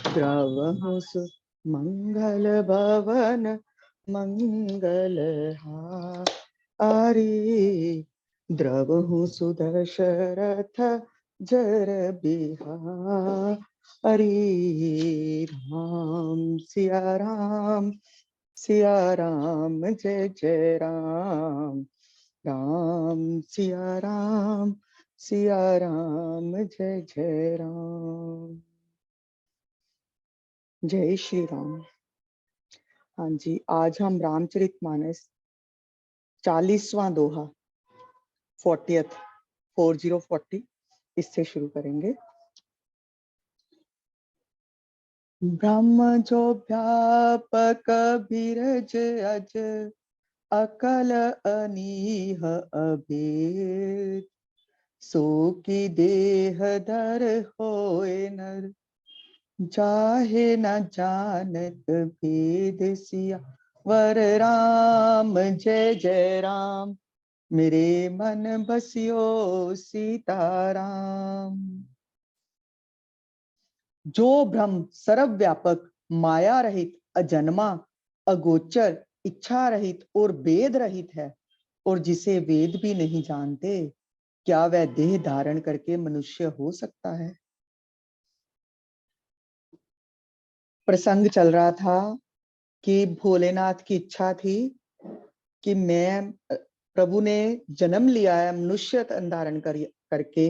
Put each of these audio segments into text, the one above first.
द्रवहुसु मंगल भवन मंगल हारी द्रवहुसु दशरथ जर बिहारी राम सिया राम जय जय राम राम सिया राम जय जय राम। जय श्री राम। हाँ जी, आज हम रामचरितमानस 40वां दोहा 40 इससे शुरू करेंगे। ब्रह्म जो व्यापक बिरज अज अकल अनीह अभेद सो की देह धर होए नर चाहे न जानत भेद सिया वर राम जय जय राम मेरे मन बसियो सीताराम। जो ब्रह्म सर्वव्यापक माया रहित अजन्मा अगोचर इच्छा रहित और वेद रहित है और जिसे वेद भी नहीं जानते, क्या वह देह धारण करके मनुष्य हो सकता है। प्रसंग चल रहा था कि भोलेनाथ की इच्छा थी कि प्रभु ने जन्म लिया है मनुष्य तन धारण करके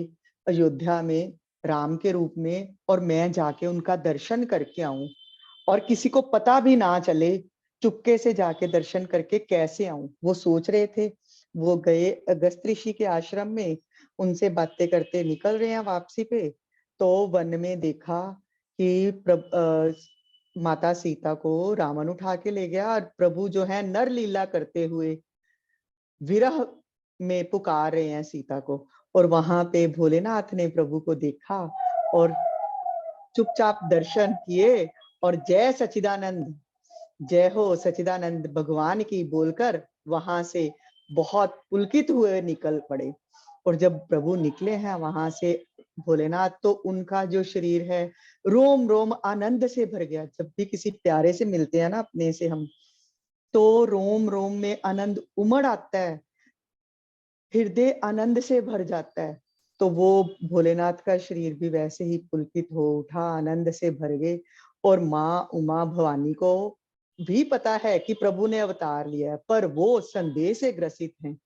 अयोध्या में राम के रूप में, और मैं जाके उनका दर्शन करके आऊं और किसी को पता भी ना चले, चुपके से जाके दर्शन करके कैसे आऊं। वो सोच रहे थे। वो गए अगस्त ऋषि के आश्रम में, उनसे बातें करते निकल रहे हैं वापसी पे, तो वन में देखा कि माता सीता को रावण उठा के ले गया और प्रभु जो है नर लीला करते हुए विरह में पुकार रहे हैं सीता को। और वहां पे भोलेनाथ ने प्रभु को देखा और चुपचाप दर्शन किए और जय सचिदानंद, जय हो सचिदानंद भगवान की बोलकर वहां से बहुत पुलकित हुए निकल पड़े। और जब प्रभु निकले हैं वहां से भोलेनाथ, तो उनका जो शरीर है रोम रोम आनंद से भर गया। जब भी किसी प्यारे से मिलते हैं ना अपने से हम, तो रोम रोम में आनंद उमड़ आता है, हृदय आनंद से भर जाता है। तो वो भोलेनाथ का शरीर भी वैसे ही पुलकित हो उठा, आनंद से भर गए। और माँ उमा भवानी को भी पता है कि प्रभु ने अवतार लिया है, पर वो संदेह से ग्रसित हैं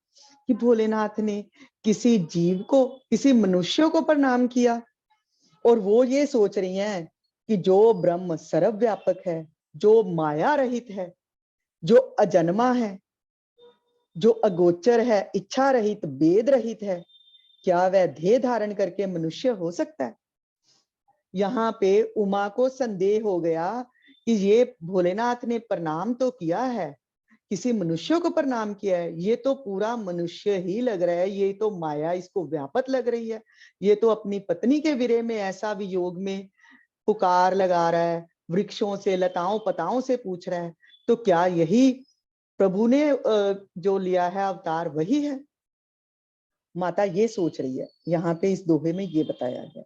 कि भोलेनाथ ने किसी जीव को, किसी मनुष्य को प्रणाम किया। और वो ये सोच रही हैं कि जो ब्रह्म सर्वव्यापक है, जो माया रहित है, जो अजन्मा है, जो अगोचर है, इच्छा रहित, वेद रहित है, क्या वह देह धारण करके मनुष्य हो सकता है। यहाँ पे उमा को संदेह हो गया कि ये भोलेनाथ ने प्रणाम तो किया है, किसी मनुष्य को प्रणाम किया है, ये तो पूरा मनुष्य ही लग रहा है, ये तो माया इसको व्यापक लग रही है, ये तो अपनी पत्नी के विरह में ऐसा वियोग में पुकार लगा रहा है, वृक्षों से लताओं पताओं से पूछ रहा है। तो क्या यही प्रभु ने जो लिया है अवतार वही है। माता ये सोच रही है। यहाँ पे इस दोहे में ये बताया गया,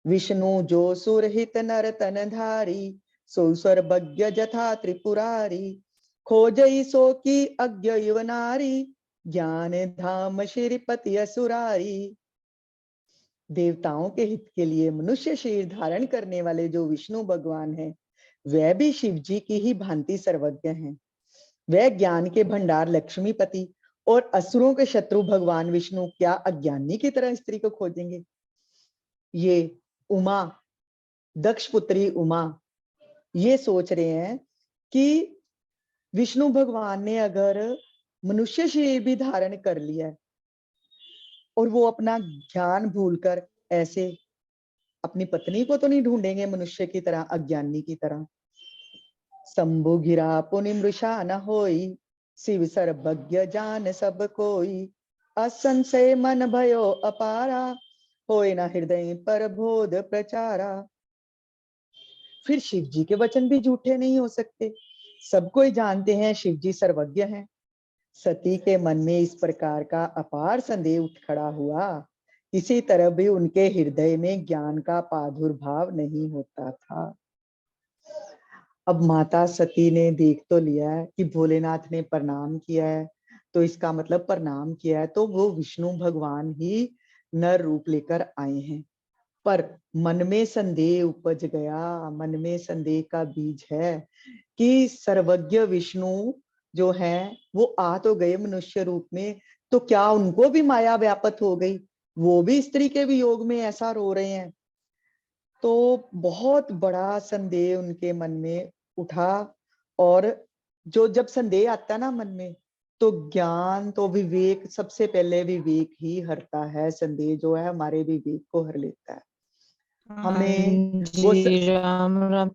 विष्णु जो सुरहित नर तन धारी सो सर्वज्ञ जथा त्रिपुरारी खोजई सो की अज्ञ युव नारी ज्ञान धाम श्रीपति असुरारी। देवताओं के हित के लिए मनुष्य शरीर धारण करने वाले जो विष्णु भगवान हैं, वह भी शिव जी की ही भांति सर्वज्ञ हैं। वह ज्ञान के भंडार लक्ष्मीपति और असुरों के शत्रु भगवान विष्णु क्या अज्ञानी की तरह स्त्री को खोजेंगे। ये उमा, दक्ष पुत्री उमा, ये सोच रहे हैं कि विष्णु भगवान ने अगर मनुष्य शरीर भी धारण कर लिया और वो अपना ज्ञान भूलकर ऐसे अपनी पत्नी को तो नहीं ढूंढेंगे मनुष्य की तरह, अज्ञानी की तरह। शंभु गिरा पुनि मृषा न होई शिव सर्वज्ञ जान सब कोई असंशय मन भयो अपारा होए न हृदय पर बोध प्रचारा। फिर शिव जी के वचन भी झूठे नहीं हो सकते। सब कोई जानते हैं शिव जी सर्वज्ञ हैं। सती के मन में इस प्रकार का अपार संदेह उठ खड़ा हुआ किसी तरह भी उनके हृदय में ज्ञान का प्रादुर्भाव नहीं होता था। अब माता सती ने देख तो लिया है कि भोलेनाथ ने प्रणाम किया है, तो इसका मतलब प्रणाम किया है तो वो विष्णु भगवान ही नर रूप लेकर आए हैं। पर मन में संदेह उपज गया, मन में संदेह का बीज है कि सर्वज्ञ विष्णु जो है वो आ तो गए मनुष्य रूप में, तो क्या उनको भी माया व्यापत हो गई, वो भी स्त्री के वियोग में ऐसा रो रहे हैं। तो बहुत बड़ा संदेह उनके मन में उठा। और जो जब संदेह आता है ना मन में, तो ज्ञान तो विवेक, सबसे पहले विवेक ही हरता है। संदेह जो है हमारे विवेक को हर लेता है। हाँ हमें वो जी, राम राम।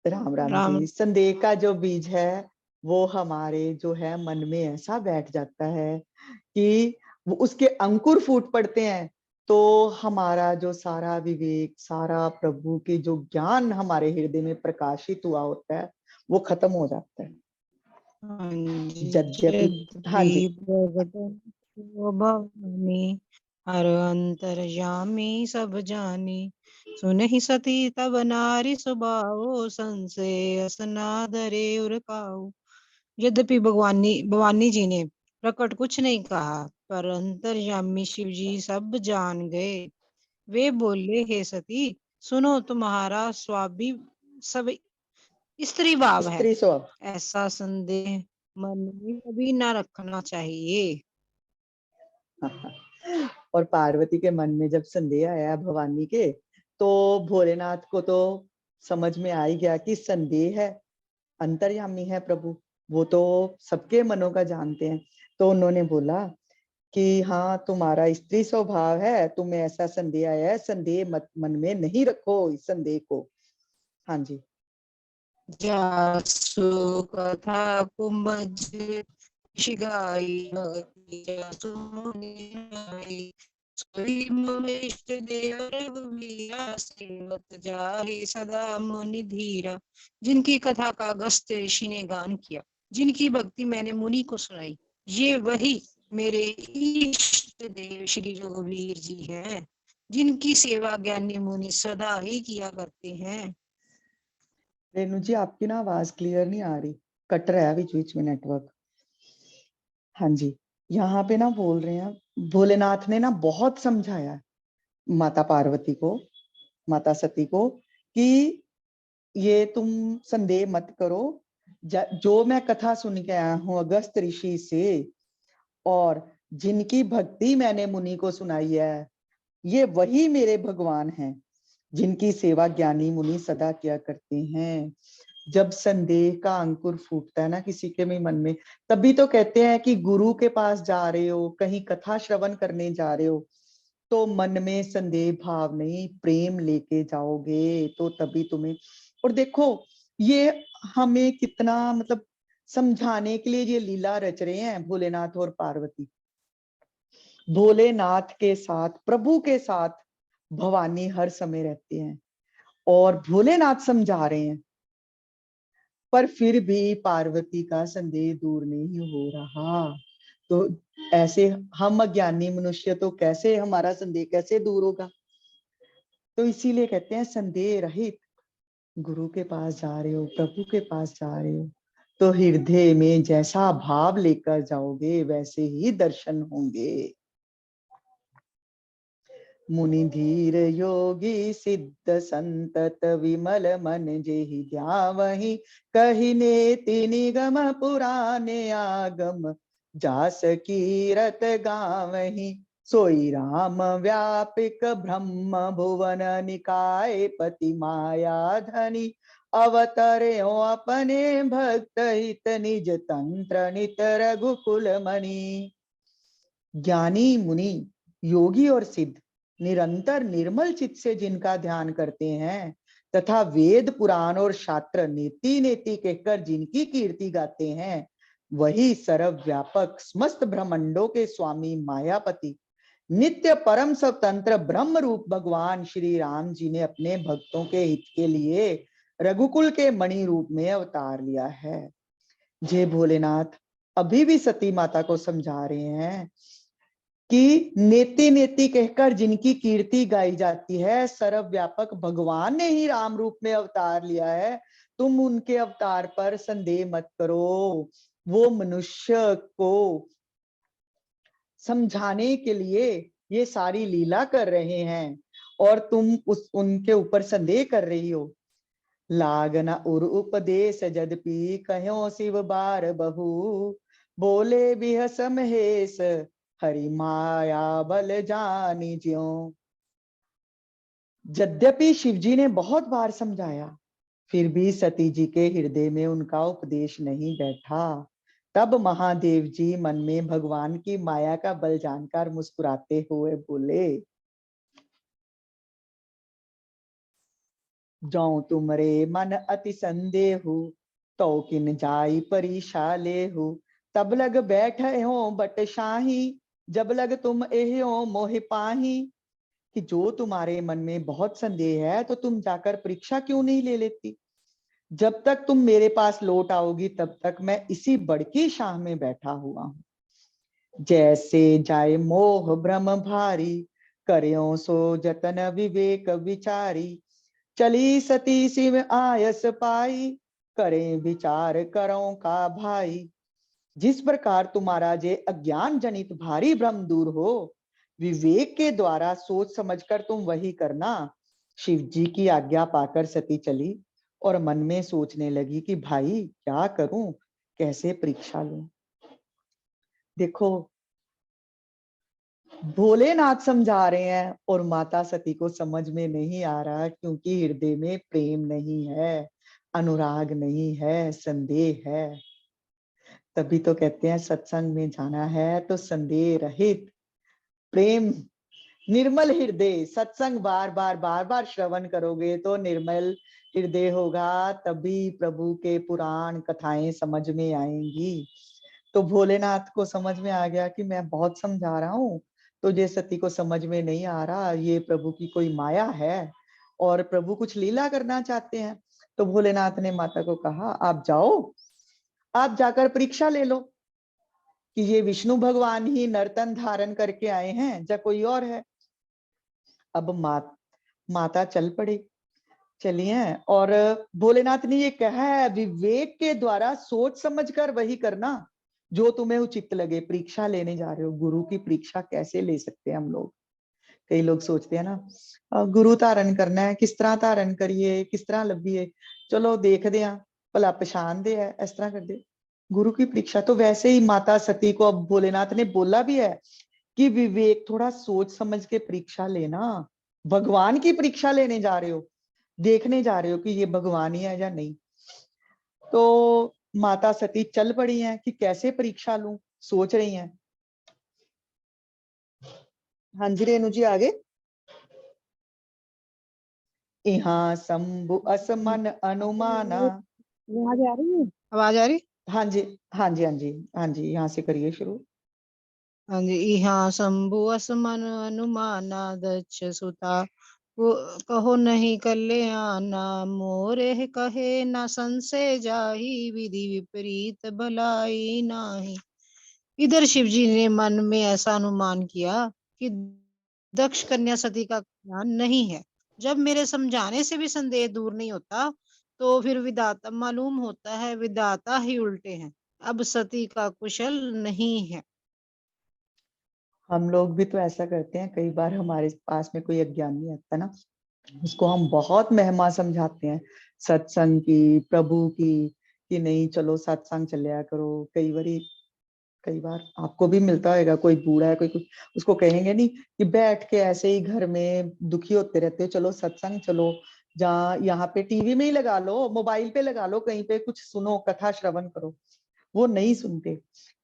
राम राम राम। जी, संदेह का जो बीज है वो हमारे जो है मन में ऐसा बैठ जाता है कि वो उसके अंकुर फूट पड़ते हैं, तो हमारा जो सारा विवेक, सारा प्रभु के जो ज्ञान हमारे हृदय में प्रकाशित हुआ होता है वो खत्म हो जाता है। हाँ जी, यद्यपि, हाँ यद्यपि जी, प्रगटन भवानी, हर अंतर्यामी सब जानी, सुनहि सती तब नारी स्वभाव, संशय असनादरे उर काऊ। यद्यपि भवानी जी ने प्रकट कुछ नहीं कहा, पर अंतर्यामी शिव जी सब जान गए। वे बोले, हे सती, सुनो, तुम्हारा स्वाभी सब स्त्री भाव है। स्त्री स्वभाव। ऐसा संदेह मन में कभी ना रखना चाहिए। और पार्वती के मन में जब संदेह आया भवानी के, तो भोलेनाथ को तो समझ में आ ही गया कि संदेह है, अंतर्यामी है प्रभु, वो तो सबके मनों का जानते हैं। तो उन्होंने बोला कि हाँ, तुम्हारा स्त्री स्वभाव है, तुम्हें ऐसा संदेह आया है, संदेह मत मन में नहीं रखो इस संदेह को। हाँ जी। जासु कथा कुमज शिगाई, भक्ति जासु मुनि गाई, सोई मम इष्ट देव रघुवीरा, सेवत जाहि सदा मुनि धीरा। जिनकी कथा का अगस्त्य ऋषि ने गान किया, जिनकी भक्ति मैंने मुनि को सुनाई, ये वही मेरे इष्ट देव श्री रघुवीर जी हैं, जिनकी सेवा ज्ञानी मुनि सदा ही किया करते हैं। रेणु जी, आपकी ना आवाज क्लियर नहीं आ रही, कट रहा है बीच बीच में नेटवर्क। हाँ जी, यहाँ पे ना बोल रहे हैं भोलेनाथ ने ना बहुत समझाया माता पार्वती को, माता सती को, कि ये तुम संदेह मत करो, जो मैं कथा सुन के आया हूँ अगस्त ऋषि से, और जिनकी भक्ति मैंने मुनि को सुनाई है, ये वही मेरे भगवान हैं, जिनकी सेवा ज्ञानी मुनि सदा किया करते हैं। जब संदेह का अंकुर फूटता है ना किसी के भी मन में, तभी तो कहते हैं कि गुरु के पास जा रहे हो, कहीं कथा श्रवण करने जा रहे हो, तो मन में संदेह भाव नहीं, प्रेम लेके जाओगे तो तभी तुम्हें। और देखो, ये हमें कितना मतलब समझाने के लिए ये लीला रच रहे हैं भोलेनाथ और पार्वती। भोलेनाथ के साथ, प्रभु के साथ भवानी हर समय रहते हैं, और भोलेनाथ समझा रहे हैं, पर फिर भी पार्वती का संदेह दूर नहीं हो रहा। तो ऐसे हम अज्ञानी मनुष्य, तो कैसे हमारा संदेह कैसे दूर होगा। तो इसीलिए कहते हैं संदेह रहित गुरु के पास जा रहे हो, प्रभु के पास जा रहे हो, तो हृदय में जैसा भाव लेकर जाओगे वैसे ही दर्शन होंगे। मुनि धीर योगी सिद्ध संतत विमल मन जेहि ध्यावहि, कहि नेति निगम पुराने आगम, जास कीरत गावहि। सोई राम व्यापिक ब्रह्म भुवन निकाय पति माया धनी, अवतर्यो अपने भक्त हित निज तंत्र नित रघुकुल मणि। ज्ञानी मुनि, योगी और सिद्ध निरंतर निर्मल चित्त से जिनका ध्यान करते हैं, तथा वेद पुराण और शास्त्र नेति नेति कहकर जिनकी कीर्ति गाते हैं, वही सर्वव्यापक समस्त ब्रह्मांडों के स्वामी मायापति नित्य परम स्वतंत्र ब्रह्म रूप भगवान श्री राम जी ने अपने भक्तों के हित के लिए रघुकुल के मणि रूप में अवतार लिया है। जय भोलेनाथ अभी भी सती माता को समझा रहे हैं कि नेति नेति कहकर जिनकी कीर्ति गाई जाती है, सर्वव्यापक भगवान ने ही राम रूप में अवतार लिया है, तुम उनके अवतार पर संदेह मत करो। वो मनुष्य को समझाने के लिए ये सारी लीला कर रहे हैं और तुम उनके ऊपर संदेह कर रही हो। लागना उर उपदेश जदपि कहो शिव बार बहु, बोले बिह समहेश हरि माया बल जानी ज्यों। यद्यपि शिवजी ने बहुत बार समझाया, फिर भी सती जी के हृदय में उनका उपदेश नहीं बैठा। तब महादेव जी मन में भगवान की माया का बल जानकर मुस्कुराते हुए बोले, जो तुमरे मन अति संदेहु, तो किन जाई परीक्षा लेहु। तब लग बैठे हो बट शाही, जब लग तुम एहो मोहि पाही। कि जो तुम्हारे मन में बहुत संदेह है तो तुम जाकर परीक्षा क्यों नहीं ले लेती। जब तक तुम मेरे पास लौट आओगी तब तक मैं इसी बड़की शाह में बैठा हुआ हूं। जैसे जाए मोह भ्रम भारी, करो सो जतन विवेक विचारी। चली सती शिव आयस पाई, करें विचार करो का भाई। जिस प्रकार तुम्हारा जे अज्ञान जनित भारी भ्रम दूर हो, विवेक के द्वारा सोच समझकर तुम वही करना। शिव जी की आज्ञा पाकर सती चली और मन में सोचने लगी कि भाई क्या करूं, कैसे परीक्षा लूं। देखो, भोलेनाथ समझा रहे हैं और माता सती को समझ में नहीं आ रहा क्योंकि हृदय में प्रेम नहीं है, अनुराग नहीं है, संदेह है। तभी तो कहते हैं सत्संग में जाना है तो संदेह रहित, प्रेम, निर्मल हृदय। सत्संग बार बार श्रवण करोगे तो निर्मल हृदय होगा, तभी प्रभु के पुराण कथाएं समझ में आएंगी। तो भोलेनाथ को समझ में आ गया कि मैं बहुत समझा रहा हूँ, तो ये सती को समझ में नहीं आ रहा, ये प्रभु की कोई माया है और प्रभु कुछ लीला करना चाहते हैं। तो भोलेनाथ ने माता को कहा, आप जाओ, आप जाकर परीक्षा ले लो कि ये विष्णु भगवान ही नर्तन धारण करके आए हैं या कोई और है। अब माता चल पड़ी, चलिए। और भोलेनाथ ने ये कहा है, विवेक के द्वारा सोच समझकर वही करना जो तुम्हें उचित लगे। परीक्षा लेने जा रहे हो, गुरु की परीक्षा कैसे ले सकते हैं हम लोग। कई लोग सोचते हैं ना, गुरु धारण करना है, किस तरह धारण करिए, किस तरह लभिए, चलो देखते हैं भला पछाण दे है, इस तरह कर दे। गुरु की परीक्षा तो वैसे ही माता सती को अब भोलेनाथ ने बोला भी है कि विवेक, थोड़ा सोच समझ के परीक्षा लेना। भगवान की परीक्षा लेने जा रहे हो, देखने जा रहे हो कि ये भगवान ही है या नहीं। तो माता सती चल पड़ी हैं कि कैसे परीक्षा लूं, सोच रही हैं। हाँ जी रेणु जी, आगे। यहाँ शंभु असमन अनुमाना। आवाज आ रही है? आवाज आ रही? हाँ जी, हाँ जी, हाँ जी, हाँ जी, यहाँ से करिए शुरू। हाँ जी। इहाँ शंभु असमन अनुमाना दक्ष सुता, वो कहो नहीं कल्याणा, मोरे कहे न संशय जाहि, विधि विपरीत भलाई नाही। इधर शिव जी ने मन में ऐसा अनुमान किया कि दक्ष कन्या सती का ज्ञान नहीं है। जब मेरे समझाने से भी संदेह दूर नहीं होता तो फिर विधाता मालूम होता है, विधाता ही उल्टे हैं। अब सती का कुशल नहीं है। हम लोग भी तो ऐसा करते हैं, कई बार हमारे पास में कोई अज्ञानी आता ना, उसको हम बहुत महिमा समझाते हैं सत्संग की, प्रभु की, कि नहीं चलो सत्संग चलिया करो। कई बार आपको भी मिलता होगा, कोई बूढ़ा है, कोई कुछ, उसको कहेंगे नहीं कि बैठ के ऐसे ही घर में दुखी होते रहते हो, चलो सत्संग चलो, जहाँ यहाँ पे टीवी में ही लगा लो, मोबाइल पे लगा लो, कहीं पे कुछ सुनो, कथा श्रवण करो। वो नहीं सुनते।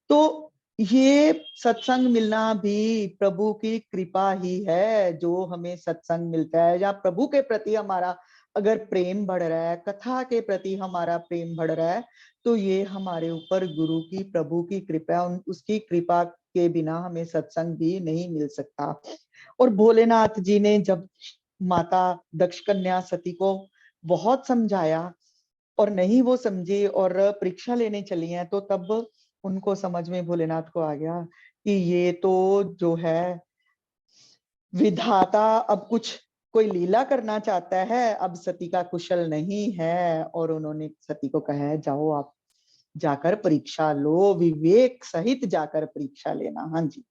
तो ये सत्संग मिलना भी प्रभु की कृपा ही है, जो हमें सत्संग मिलता है, या प्रभु के प्रति हमारा अगर प्रेम बढ़ रहा है, कथा के प्रति हमारा प्रेम बढ़ रहा है, तो ये हमारे ऊपर गुरु की, प्रभु की कृपा, उसकी कृपा के बिना हमें सत्संग भी नहीं मिल सकता। और भोलेनाथ जी ने जब माता दक्ष कन्या सती को बहुत समझाया और नहीं वो समझी और परीक्षा लेने चली हैं, तो तब उनको समझ में, भोलेनाथ को आ गया कि ये तो जो है विधाता अब कुछ कोई लीला करना चाहता है, अब सती का कुशल नहीं है। और उन्होंने सती को कहा है जाओ आप जाकर परीक्षा लो, विवेक सहित जाकर परीक्षा लेना। हाँ जी।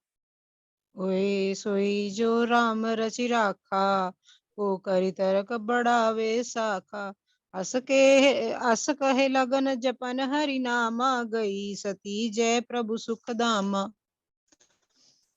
ओए सोई जो राम रचि राखा, को करि तरक बढ़ावे साखा। अस कहे लगन जपन हरि नामा, गई सती जय प्रभु सुख धामा।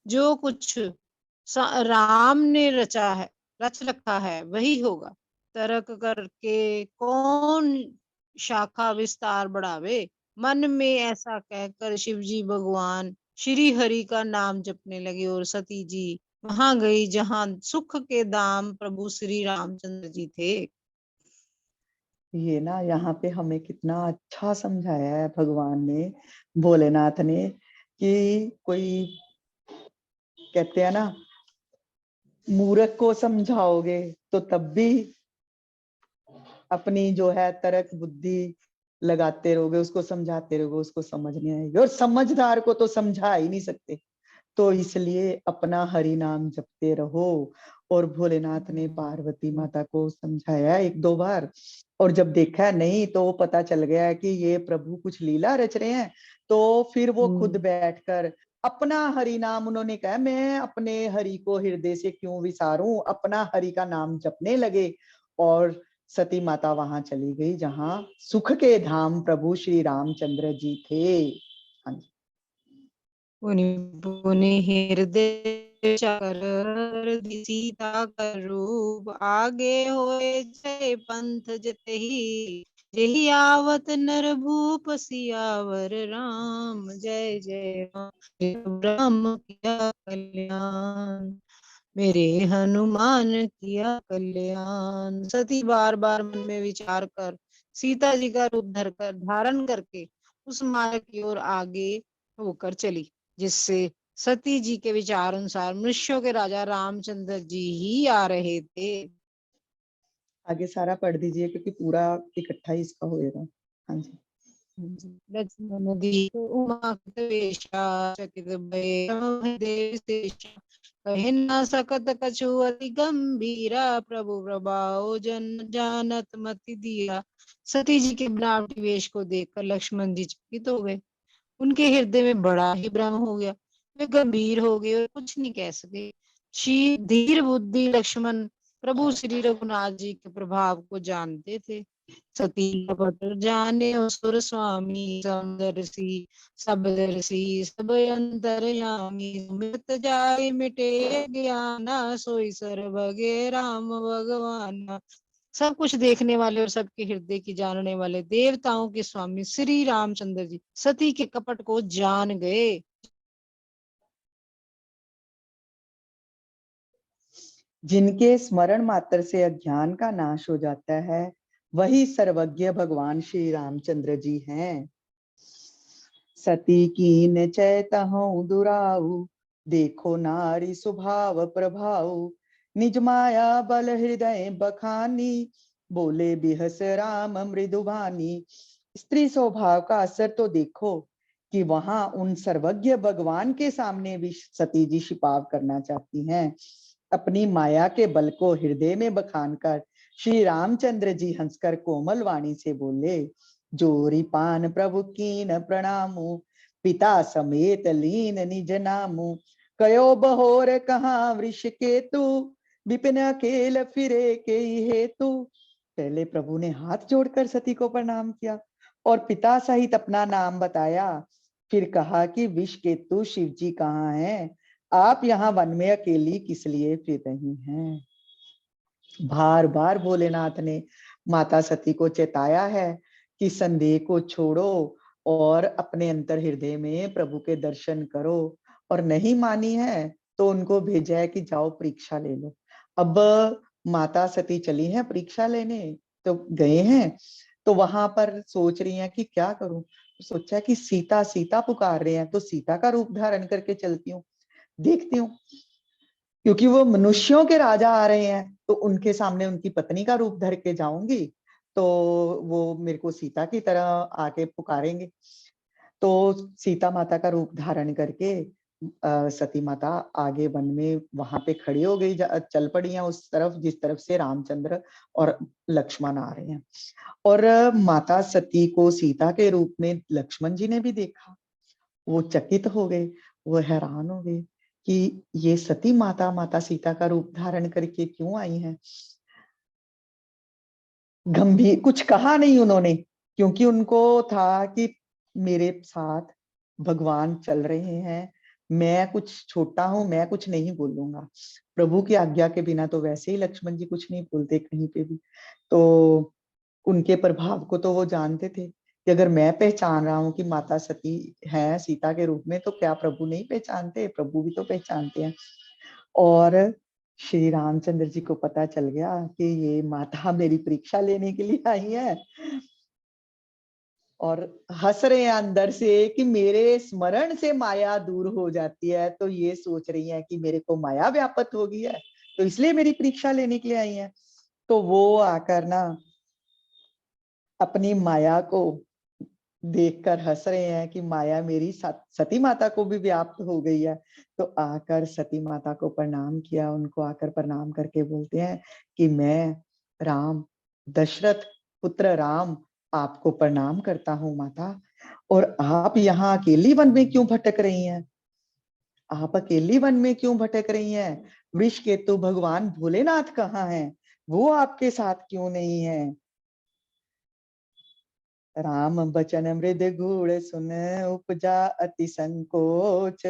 जो कुछ राम ने रचा है, रच रखा है, वही होगा। तर्क करके कौन शाखा विस्तार बढ़ावे। मन में ऐसा कहकर शिव जी भगवान श्री हरि का नाम जपने लगे और सती जी वहां गई जहां सुख के धाम प्रभु श्री रामचंद्र जी थे। ये ना यहाँ पे हमें कितना अच्छा समझाया है भगवान ने, भोलेनाथ ने, कि कोई कहते हैं ना मूर्ख को समझाओगे तो तब भी अपनी जो है तर्क बुद्धि लगाते रहोगे, उसको समझाते रहोगे, उसको समझ नहीं आएगी। और समझदार को तो समझा ही नहीं सकते। तो इसलिए अपना हरि नाम जपते रहो। और भोलेनाथ ने पार्वती माता को समझाया एक दो बार, और जब देखा नहीं तो पता चल गया कि ये प्रभु कुछ लीला रच रहे हैं। तो फिर वो खुद बैठकर अपना हरि नाम, उन्होंने कहा मैं अपने हरि को हृदय से क्यों विसारूं, अपना हरि का नाम जपने लगे। और सती माता वहां चली गई जहां सुख के धाम प्रभु श्री रामचंद्र जी थे। हाँ जी। पुनि पुनि हृदय चकर सीता कर रूप, आगे होए जय पंथ जतहि। जेहि आवत नर भूप सियावर राम, जय जय राम राम किया कल्याण। मेरे हनुमान किया कल्याण। सती बार बार मन में विचार कर सीता जी का रूप धरकर धारण करके उस मार्ग की ओर आगे होकर चली, जिससे सती जी के विचार अनुसार मनुष्यों के राजा रामचंद्र जी ही आ रहे थे। आगे सारा पढ़ दीजिए क्योंकि पूरा इकट्ठा ही इसका होएगा। हाँ जी। लक्ष्मण दीप उमा वेशा, चकित भय राम देव शेषा। कहे न सकत कछु अति गंभीरा, प्रभु प्रभाओ जन जानत मति धीरा। सती जी के बनावटी वेश को देखकर लक्ष्मण जी चकित हो गए। उनके हृदय में बड़ा ही भ्रम हो गया। वे गंभीर हो गए और कुछ नहीं कह सके। श्री धीर बुद्धि लक्ष्मण प्रभु श्री रघुनाथ जी के प्रभाव को जानते थे। सती कपट जाने असुर स्वामी, समदर्शी सबदर्शी सब अंतर्यामी। मृत जाय मिटे ज्ञाना, सोई सर्वगे राम भगवान। सब कुछ देखने वाले और सबके हृदय की जानने वाले देवताओं के स्वामी श्री रामचंद्र जी सती के कपट को जान गए। जिनके स्मरण मात्र से अज्ञान का नाश हो जाता है, वही सर्वज्ञ भगवान श्री रामचंद्र जी हैं। सती कीन चैतहु दुराऊ, देखो नारी स्वभाव प्रभाऊ। निज माया बल हृदय बखानी, बोले बिहस राम मृदुबानी। स्त्री स्वभाव का असर तो देखो कि वहां उन सर्वज्ञ भगवान के सामने भी सती जी छिपाव करना चाहती हैं। अपनी माया के बल को हृदय में बखान कर श्री रामचंद्र जी हंसकर कोमल वाणी से बोले, जोरी पान प्रभु कीन प्रणामु, पिता समेत लीन निज नामु। कयो बहोर कहाँ वृष केतु, विपिन अकेल फिरे के हेतु। पहले प्रभु ने हाथ जोड़कर सती को प्रणाम किया और पिता सहित अपना नाम बताया। फिर कहा कि विष केतु शिव जी कहाँ हैं, आप यहाँ वन में अकेली किस लिए फिर रही हैं। बार बार भोलेनाथ ने माता सती को चेताया है कि संदेह को छोड़ो और अपने अंतर हृदय में प्रभु के दर्शन करो। और नहीं मानी है तो उनको भेजा है कि जाओ परीक्षा ले लो। अब माता सती चली हैं परीक्षा लेने, तो गए हैं तो वहां पर सोच रही हैं कि क्या करूं। तो सोचा कि सीता सीता पुकार रहे हैं तो सीता का रूप धारण करके चलती हूँ, देखती हूँ। क्योंकि वो मनुष्यों के राजा आ रहे हैं तो उनके सामने उनकी पत्नी का रूप धर के जाऊंगी तो वो मेरे को सीता की तरह आके पुकारेंगे। तो सीता माता का रूप धारण करके सती माता आगे वन में वहां पे खड़ी हो गई, चल पड़ी हैं उस तरफ जिस तरफ से रामचंद्र और लक्ष्मण आ रहे हैं। और माता सती को सीता के रूप में लक्ष्मण जी ने भी देखा। वो चकित हो गए, वो हैरान हो गए कि ये सती माता माता सीता का रूप धारण करके क्यों आई हैं। गंभीर कुछ कहा नहीं उन्होंने, क्योंकि उनको था कि मेरे साथ भगवान चल रहे हैं, मैं कुछ छोटा हूं, मैं कुछ नहीं बोलूंगा। प्रभु की आज्ञा के बिना तो वैसे ही लक्ष्मण जी कुछ नहीं बोलते कहीं पे भी। तो उनके प्रभाव को तो वो जानते थे कि अगर मैं पहचान रहा हूं कि माता सती है सीता के रूप में, तो क्या प्रभु नहीं पहचानते? प्रभु भी तो पहचानते हैं। और श्री रामचंद्र जी को पता चल गया कि ये माता मेरी परीक्षा लेने के लिए आई है, और हंस रहे हैं अंदर से कि मेरे स्मरण से माया दूर हो जाती है, तो ये सोच रही है कि मेरे को माया व्यापत हो गई है, तो इसलिए मेरी परीक्षा लेने के लिए आई है। तो वो आकर ना अपनी माया को देखकर हंस रहे हैं कि माया मेरी सती माता को भी व्याप्त हो गई है। तो आकर सती माता को प्रणाम किया, उनको आकर प्रणाम करके बोलते हैं कि मैं राम, दशरथ पुत्र राम, आपको प्रणाम करता हूँ माता। और आप यहाँ अकेली वन में क्यों भटक रही हैं? आप अकेली वन में क्यों भटक रही हैं? वृष केतु भगवान भोलेनाथ कहाँ हैं? वो आपके साथ क्यों नहीं है? राम बचन मृद गुण सुन उपजा अति संकोच,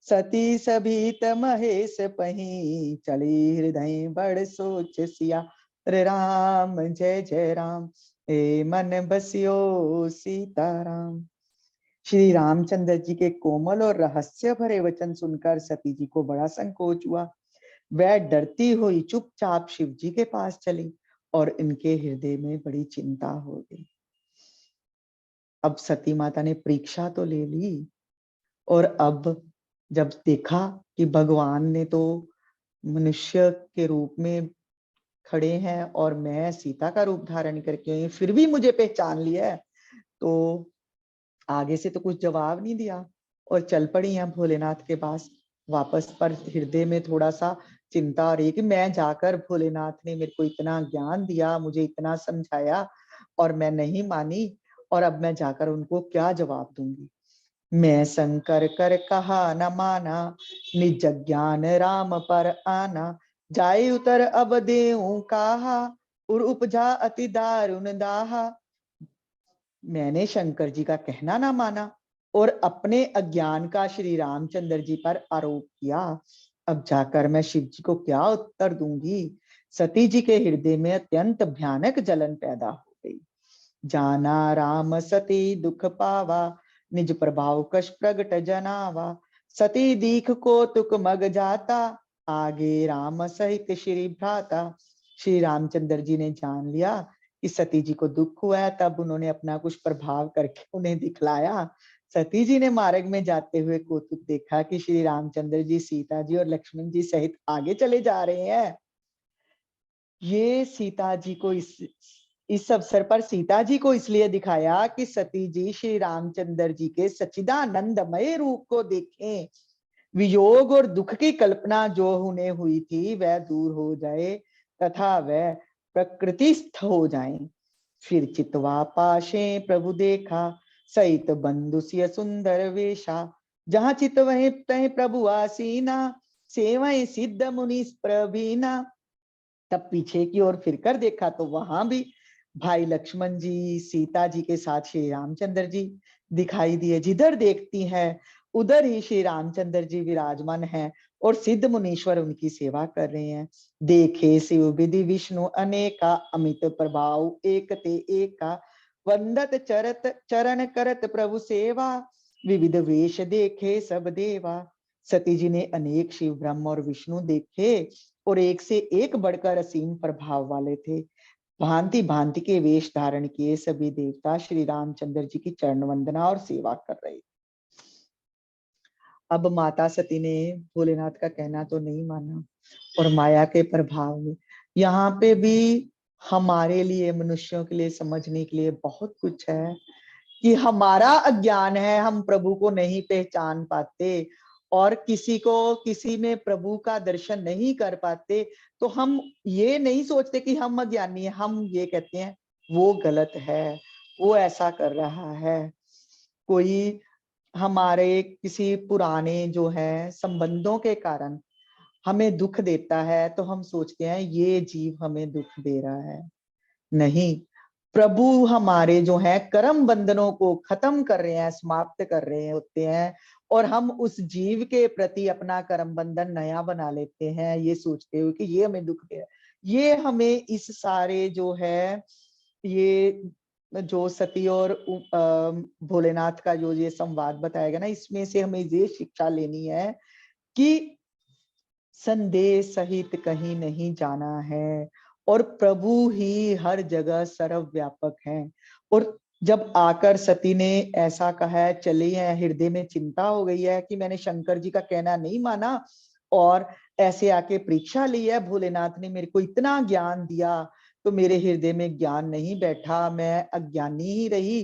सती सभीत महेश पही चली हृदय बड़ सोच सिया। राम जय जय राम, ए मन बसियो सीताराम। श्री रामचंद्र जी के कोमल और रहस्य भरे वचन सुनकर सती जी को बड़ा संकोच हुआ। वह डरती हुई चुपचाप शिव जी के पास चली और इनके हृदय में बड़ी चिंता हो गई। अब सती माता ने परीक्षा तो ले ली, और अब जब देखा कि भगवान ने तो मनुष्य के रूप में खड़े हैं और मैं सीता का रूप धारण करके आई, फिर भी मुझे पहचान लिया है, तो आगे से तो कुछ जवाब नहीं दिया और चल पड़ी हैं भोलेनाथ के पास वापस। पर हृदय में थोड़ा सा चिंता आ रही है कि मैं जाकर, भोलेनाथ ने मेरे को इतना ज्ञान दिया, मुझे इतना समझाया और मैं नहीं मानी, और अब मैं जाकर उनको क्या जवाब दूंगी। मैं शंकर कर कहा न माना, निज ज्ञान राम पर आना, जाय उतर अब देऊं कहा, और उपजा अति दारुण दाहा। मैंने शंकर जी का कहना ना माना और अपने अज्ञान का श्री रामचंद्र जी पर आरोप किया। अब जाकर मैं शिव जी को क्या उत्तर दूंगी। सती जी के हृदय में अत्यंत भयानक जलन पैदा हो गई। जाना राम सती दुख पावा, निज प्रभाव कश प्रगट जनावा, सती दीख को तुक मग जाता, आगे राम सहित श्री भ्राता। श्री रामचंद्र जी ने जान लिया कि सती जी को दुख हुआ है, तब उन्होंने अपना कुछ प्रभाव करके उन्हें दिखलाया। सती जी ने मार्ग में जाते हुए कौतुक देखा कि श्री रामचंद्र जी सीता जी और लक्ष्मण जी सहित आगे चले जा रहे हैं। ये सीता जी को इस अवसर पर सीता जी को इसलिए दिखाया कि सती जी श्री रामचंद्र जी के सच्चिदानंदमय रूप को देखें, वियोग और दुख की कल्पना जो उन्हें हुई थी वह दूर हो जाए तथा वह प्रकृतिस्थ हो जाए। फिर चितवा पाशे प्रभु देखा, सहित बंधु सिय सुंदर वेशा, जहां चित वहीं तहीं प्रभु आसीना, सेवय सिद्ध मुनि प्रवीणा। तब पीछे की ओर फिरकर देखा तो वहां भी भाई लक्ष्मण जी सीता जी के साथ श्री रामचंद्र जी दिखाई दिए। जिधर देखती हैं उधर ही श्री रामचंद्र जी विराजमान हैं और सिद्ध मुनीश्वर उनकी सेवा कर रहे हैं। देखे शिव विधि विष्णु अनेका, अमित प्रभाव एक ते एका, वंदत चरत चरण करत प्रभु सेवा, विविध वेश देखे सब देवा। सती जी ने अनेक शिव ब्रह्म और विष्णु देखे और एक से एक बढ़कर असीम प्रभाव वाले थे। भांति भांति के वेश धारण किए सभी देवता श्री रामचंद्र जी की चरण वंदना और सेवा कर रहे। अब माता सती ने भोलेनाथ का कहना तो नहीं माना और माया के प्रभाव में यहाँ पे भी हमारे लिए, मनुष्यों के लिए समझने के लिए बहुत कुछ है कि हमारा अज्ञान है, हम प्रभु को नहीं पहचान पाते और किसी में प्रभु का दर्शन नहीं कर पाते, तो हम ये नहीं सोचते कि हम अज्ञानी हैं, हम ये कहते हैं वो गलत है, वो ऐसा कर रहा है। कोई हमारे किसी पुराने जो है संबंधों के कारण हमें दुख देता है, तो हम सोचते हैं ये जीव हमें दुख दे रहा है। नहीं, प्रभु हमारे जो है कर्म बंधनों को खत्म कर रहे हैं, समाप्त कर रहे होते हैं, और हम उस जीव के प्रति अपना कर्म बंधन नया बना लेते हैं, ये सोचते हुए कि ये हमें दुख दे रहा है। ये हमें इस सारे जो है, ये जो सती और भोलेनाथ का जो ये संवाद बताया गया ना, इसमें से हमें ये शिक्षा लेनी है कि संदेह सहित कहीं नहीं जाना है, और प्रभु ही हर जगह सर्वव्यापक हैं। और जब आकर सती ने ऐसा कहा है, चली है, हृदय में चिंता हो गई है कि मैंने शंकर जी का कहना नहीं माना और ऐसे आके परीक्षा ली है, भोलेनाथ ने मेरे को इतना ज्ञान दिया तो मेरे हृदय में ज्ञान नहीं बैठा, मैं अज्ञानी ही रही,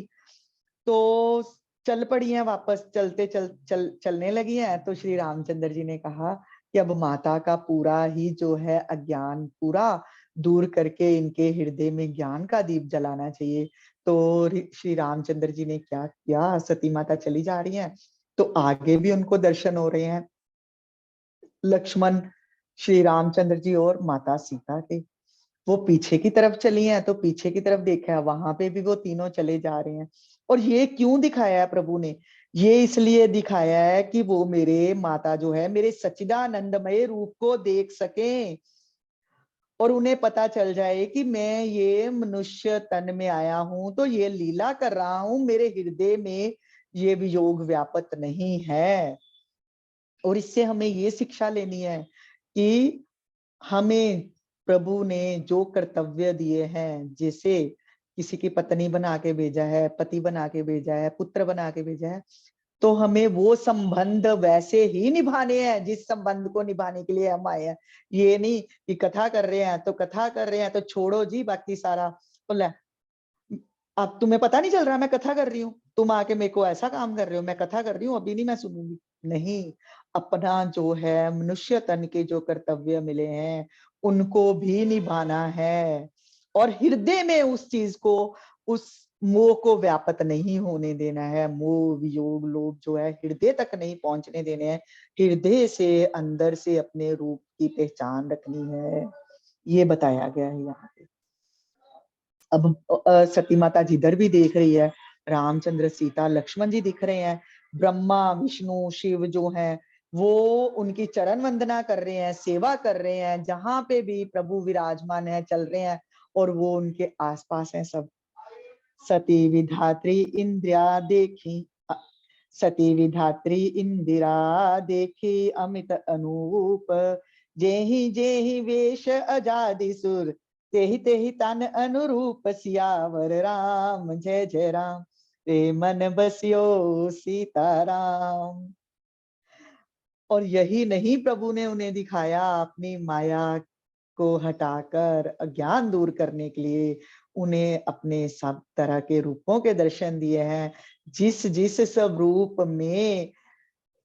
तो चल पड़ी हैं वापस, चलने लगी हैं। तो श्री रामचंद्र जी ने कहा कि अब माता का पूरा ही जो है अज्ञान पूरा दूर करके इनके हृदय में ज्ञान का दीप जलाना चाहिए। तो श्री रामचंद्र जी ने क्या किया, सती माता चली जा रही हैं तो आगे भी उनको दर्शन हो रहे हैं, लक्ष्मण, श्री रामचंद्र जी और माता सीता के। वो पीछे की तरफ चली हैं तो पीछे की तरफ देखा है, वहां पे भी वो तीनों चले जा रहे हैं। और ये क्यों दिखाया है प्रभु ने, ये इसलिए दिखाया है कि वो मेरे माता जो है मेरे सच्चिदानंदमय रूप को देख सकें, और उन्हें पता चल जाए कि मैं ये मनुष्य तन में आया हूं तो ये लीला कर रहा हूं, मेरे हृदय में ये वियोग व्यापत नहीं है। और इससे हमें ये शिक्षा लेनी है कि हमें प्रभु ने जो कर्तव्य दिए हैं, जैसे किसी की पत्नी बना के भेजा है, पति बना के भेजा है, पुत्र बना के भेजा है, तो हमें वो संबंध वैसे ही निभाने हैं जिस संबंध को निभाने के लिए हम आए हैं। ये नहीं कि कथा कर रहे हैं तो कथा कर रहे हैं तो छोड़ो जी बाकी सारा, तो ले अब तुम्हें पता नहीं चल रहा मैं कथा कर रही हूँ, तुम आके मेरे को ऐसा काम कर रहे हो, मैं कथा कर रही हूँ अभी नहीं मैं सुनूंगी। नहीं, अपना जो है मनुष्य तन के जो कर्तव्य मिले हैं उनको भी निभाना है, और हृदय में उस चीज को, उस मोह को व्यापत नहीं होने देना है। मोह वियोग लोभ जो है हृदय तक नहीं पहुंचने देने हैं, हृदय से अंदर से अपने रूप की पहचान रखनी है, ये बताया गया है यहाँ पे। अब सती माता जिधर भी देख रही है, रामचंद्र सीता लक्ष्मण जी दिख रहे हैं, ब्रह्मा विष्णु शिव जो हैं वो उनकी चरण वंदना कर रहे हैं, सेवा कर रहे हैं, जहां पे भी प्रभु विराजमान है चल रहे हैं, और वो उनके आसपास हैं सब। सती विधात्री इंद्रिया देखी, सती विधात्री इंदिरा देखी अमित अनूप, जेहि जेहि वेश अजादि सुर, तेहि तेहि तन अनुरूप, सियावर राम जय जय राम, रे मन बसियो सीताराम। और यही नहीं प्रभु ने उन्हें दिखाया, अपनी माया को हटाकर अज्ञान दूर करने के लिए उन्हें अपने सब तरह के रूपों के दर्शन दिए हैं। जिस जिस सब रूप में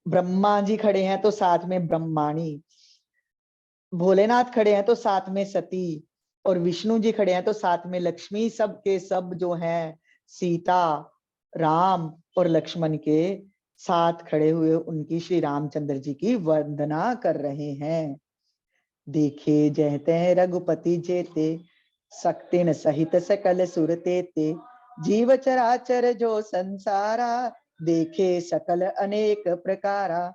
ब्रह्मा जी खड़े हैं तो साथ में ब्रह्माणी, भोलेनाथ खड़े हैं तो साथ में सती, और विष्णु जी खड़े हैं तो साथ में लक्ष्मी, सब के सब जो हैं सीता, राम और लक्ष्मण के साथ खड़े हुए उनकी श्री रामचंद्र जी की वंदना कर रहे हैं। देखे जहते रघुपति जेते, सकतिन सहित सकल सुरते ते, जीव चराचर जो संसारा, देखे सकल अनेक प्रकारा।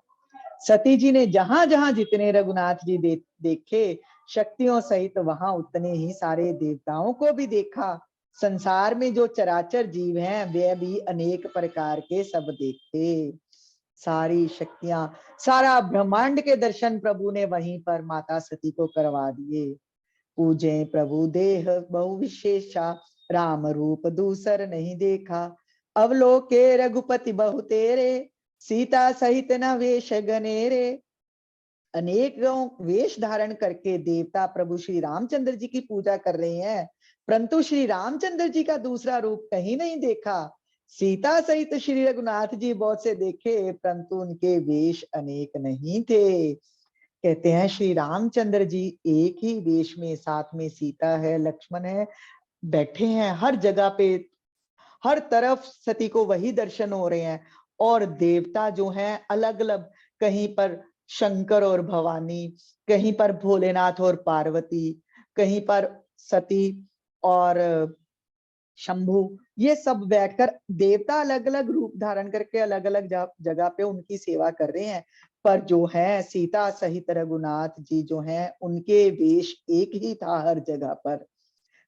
सती जी ने जहां जहां जितने रघुनाथ जी देखे शक्तियों सहित, वहां उतने ही सारे देवताओं को भी देखा। संसार में जो चराचर जीव हैं वे भी अनेक प्रकार के सब देखे, सारी शक्तियां, सारा ब्रह्मांड के दर्शन प्रभु ने वहीं पर माता सती को करवा दिए। पूजे प्रभु देह बहु विशेषा, राम रूप दूसर नहीं देखा, अवलोके रघुपति बहु तेरे, सीता सहित न वेश गनेरे। अनेकों वेश धारण करके देवता प्रभु श्री रामचंद्र जी की पूजा कर रहे हैं, परंतु श्री रामचंद्र जी का दूसरा रूप कहीं नहीं देखा। सीता सहित श्री रघुनाथ जी बहुत से देखे, परंतु उनके वेश अनेक नहीं थे। कहते हैं श्री रामचंद्र जी एक ही वेश में, साथ में सीता है, लक्ष्मण है, बैठे हैं हर जगह पे, हर तरफ सती को वही दर्शन हो रहे हैं। और देवता जो हैं अलग अलग, कहीं पर शंकर और भवानी, कहीं पर भोलेनाथ और पार्वती, कहीं पर सती और शंभु, ये सब बैठकर देवता अलग अलग रूप धारण करके अलग अलग जगह पे उनकी सेवा कर रहे हैं। पर जो है सीता सहित रघुनाथ जी जो हैं, उनके वेश एक ही था हर जगह पर।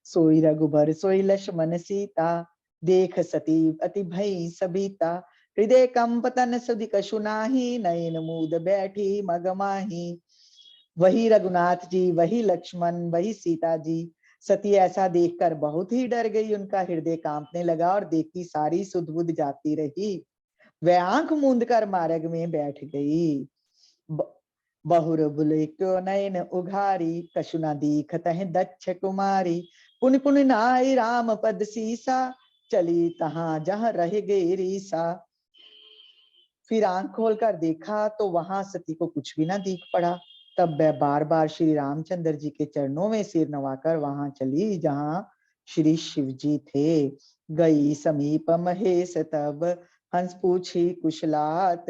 सोई रघुबर सोई लक्ष्मण सीता, देख सती अति भई सबीता। हृदय कंप तन सुधि कछु नाही, नयन मूद बैठी मगमाही। वही रघुनाथ जी, वही लक्ष्मण, वही सीता जी। सती ऐसा देखकर बहुत ही डर गई, उनका हृदय कांपने लगा और देखी सारी सुध बुध जाती रही। वह आंख मूंद कर मार्ग में बैठ गई। बहुर बुले क्यों नयन उघारी, कछु न दीखत है दक्ष कुमारी। पुन पुन नाई राम पद सीसा, चली तहां जहां रह गई रीसा। फिर आंख खोलकर देखा तो वहां सती को कुछ भी ना दिख पड़ा। तब वह बार बार श्री रामचंद्र जी के चरणों में सिर नवाकर वहां चली जहां श्री शिव जी थे। गई समीप महेश तब, हंस पूछी कुशलात।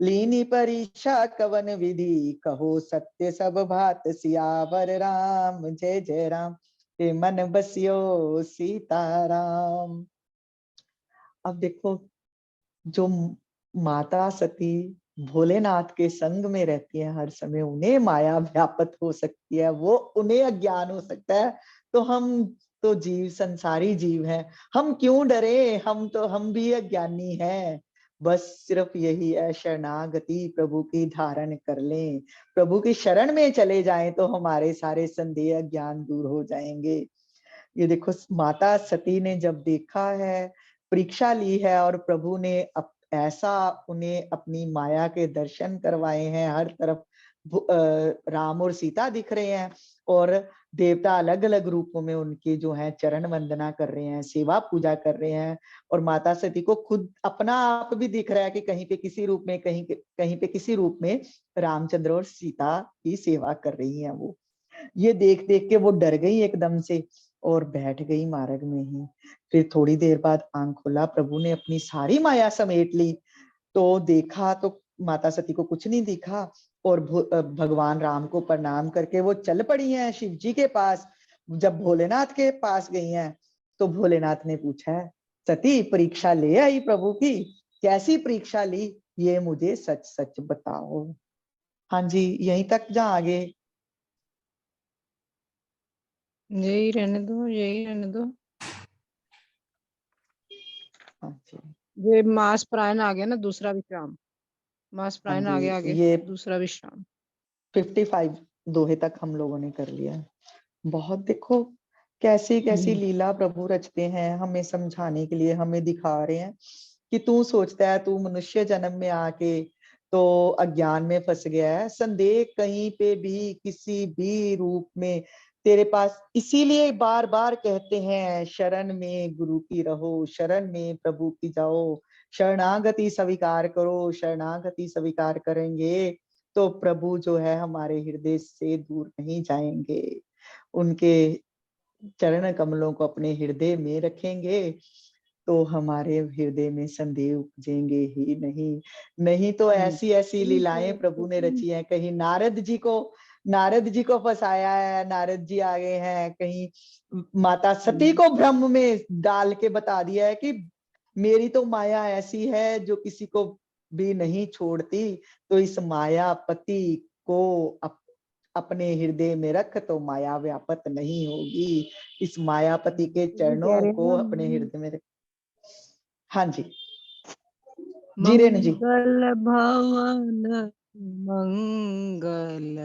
लीनी परीक्षा कवन विधि, कहो सत्य सब भात। सियावर राम जय जय राम, हे मन बसियो सीताराम। अब देखो, जो माता सती भोलेनाथ के संग में रहती है हर समय, उन्हें माया व्यापत हो सकती है, वो उन्हें अज्ञान हो सकता है। तो हम तो जीव, संसारी जीव हैं, हम क्यों डरे, हम भी अज्ञानी हैं। बस सिर्फ यही है, शरणागति प्रभु की धारण कर लें, प्रभु की शरण में चले जाएं तो हमारे सारे संदेह ज्ञान दूर हो जाएंगे। ये देखो, माता सती ने जब देखा है, परीक्षा ली है और प्रभु ने ऐसा उन्हें अपनी माया के दर्शन करवाए हैं। हर तरफ राम और सीता दिख रहे हैं और देवता अलग अलग रूपों में उनके जो है चरण वंदना कर रहे हैं, सेवा पूजा कर रहे हैं। और माता सती को खुद अपना आप भी दिख रहा है कि कहीं पे किसी रूप में, कहीं पे किसी रूप में रामचंद्र और सीता की सेवा कर रही हैं वो। ये देख देख के वो डर गई एकदम से और बैठ गई मार्ग में ही। फिर थोड़ी देर बाद आंख खोला, प्रभु ने अपनी सारी माया समेट ली, तो देखा तो माता सती को कुछ नहीं दिखा। और भगवान राम को प्रणाम करके वो चल पड़ी हैं शिव जी के पास। जब भोलेनाथ के पास गई हैं तो भोलेनाथ ने पूछा है, सती परीक्षा ले आई प्रभु की, कैसी परीक्षा ली, ये मुझे सच सच बताओ। हाँ जी, यहीं तक जा आगे। यही रहने दो, यही रहने दो। हाँ जी, ये मास प्राण आ गया ना, दूसरा विश्राम। मास हाँ प्राण जी, आ गया आगे, ये दूसरा विश्राम। 55 दोहे तक हम लोगों ने कर लिया। बहुत देखो कैसी कैसी लीला प्रभु रचते हैं, हमें समझाने के लिए, हमें दिखा रहे हैं कि तू सोचता है तू मनुष्य जन्म में आके तो अज्ञान में फंस गया है, संदेह कहीं पे भी किसी भी रूप में तेरे पास। इसीलिए बार बार कहते हैं शरण में गुरु की रहो, शरण में प्रभु की जाओ, शरणागति स्वीकार करो। शरणागति स्वीकार करेंगे तो प्रभु जो है हमारे हृदय से दूर नहीं जाएंगे। उनके चरण कमलों को अपने हृदय में रखेंगे तो हमारे हृदय में संदेह उपजेंगे ही नहीं। नहीं तो ऐसी ऐसी लीलाएं प्रभु ने रची हैं। कहीं नारद जी को फंसाया है, नारद जी आ गए हैं। कहीं माता सती को भ्रम में डाल के बता दिया है कि मेरी तो माया ऐसी है जो किसी को भी नहीं छोड़ती, तो इस मायापति को अपने हृदय में रख तो माया व्यापत नहीं होगी। इस मायापति के कह चरणों रहे को हैं अपने ना, हृदय में रख। हाँ जी, जी रेणु जी। मंगल भवन मंगल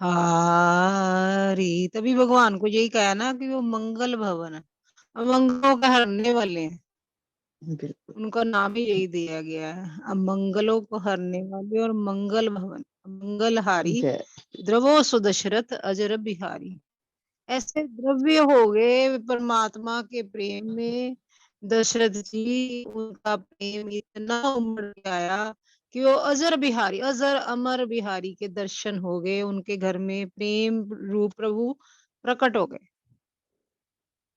हारी। तभी भगवान को यही कहा ना कि वो मंगल भवन है, अमंगलों का हरने वाले हैं। बिल्कुल, उनका नाम ही यही दिया गया है, अमंगलों को हरने वाले और मंगल भवन, मंगलहारी। जय। द्रवो सुदशरथ अजर बिहारी। ऐसे द्रव्य हो गए परमात्मा के प्रेम में, दशरथ जी उनका प्रेम इतना उमड़ के आया कि वो अजर अमर बिहारी के दर्शन हो गए, उनके घर में प्रेम रूप प्रभु प्रकट हो गए।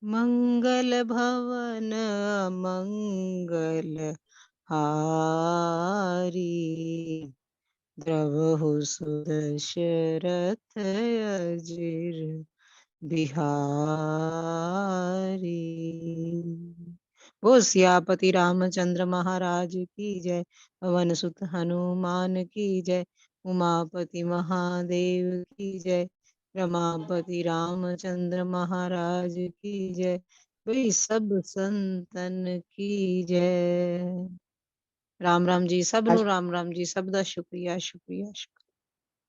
मंगल भवन मंगल हारी, द्रवहु सुदशरथ अजिर बिहारी। वो सियापति रामचंद्र महाराज की जय, पवन सुत हनुमान की जय, उमापति महादेव की जय, रमापति रामचंद्र महाराज की जय, भाई सब संतन की जय। राम राम जी, सब नु राम राम जी, सब दा शुक्रिया शुक्रिया शुक्रिया।